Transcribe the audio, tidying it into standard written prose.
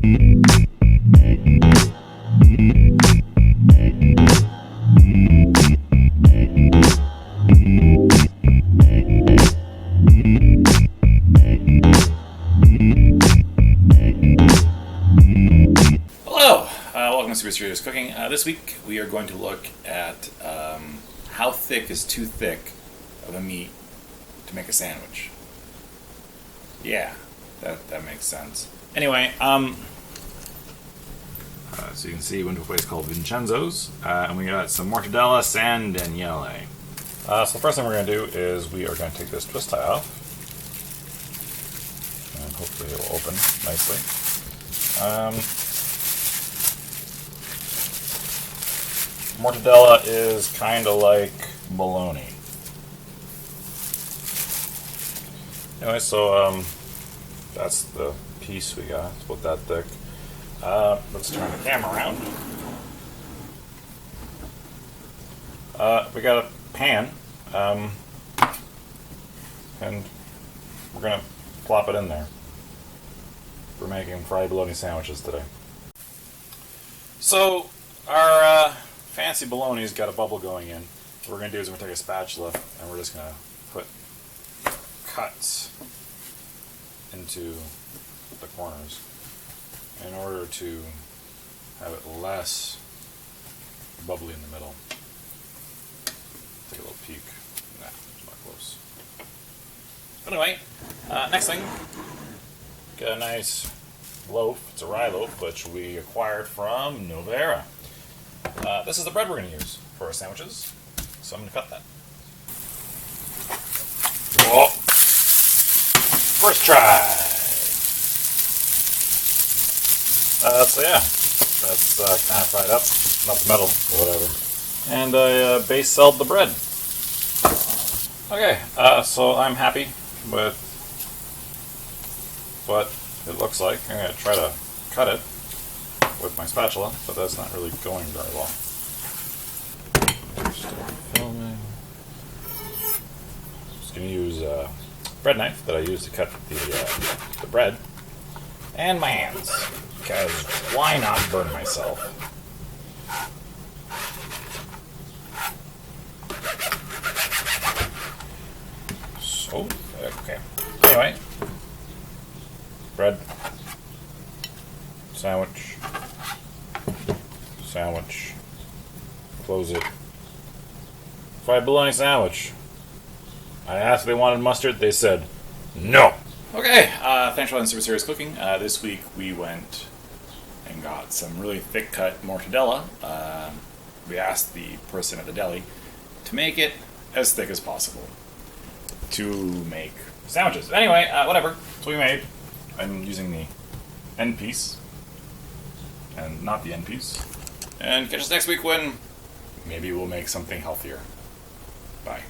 Hello, welcome to Super Serious Cooking. This week we are going to look at how thick is too thick of a meat to make a sandwich. Yeah, that makes sense. Anyway, so you can see we went to a place called Vincenzo's, and we got some mortadella San Daniele. So the first thing we're going to do is we are going to take this twist tie off, and hopefully it will open nicely. Mortadella is kind of like bologna. Anyway, so that's the piece we got. It's about that thick. Let's turn the camera around. We got a pan, and we're gonna plop it in there. We're making fried bologna sandwiches today. So our fancy bologna's got a bubble going in. What we're going to do is we're going to take a spatula and we're just going to put cuts into the corners in order to have it less bubbly in the middle. Take a little peek. Nah, it's not close. Anyway, next thing, got a nice loaf. It's a rye loaf, which we acquired from Novera. This is the bread we're going to use for our sandwiches, so I'm going to cut that. Whoa. First try! So yeah, that's kind of fried up, not the metal, or whatever. And I base selled the bread. Okay, so I'm happy with what it looks like. I'm going to try to cut it with my spatula, but that's not really going very well. Still filming. Just going to use a bread knife that I use to cut the bread, and my hands, because why not burn myself? So, okay. Anyway, bread, sandwich, close it. Fried bologna sandwich. I asked if they wanted mustard, they said no. Okay, thanks for watching Super Serious Cooking. This week we went and got some really thick cut mortadella. We asked the person at the deli to make it as thick as possible to make sandwiches. Anyway, whatever. That's what we made. I'm using the end piece and not the end piece. And catch us next week when maybe we'll make something healthier. Bye.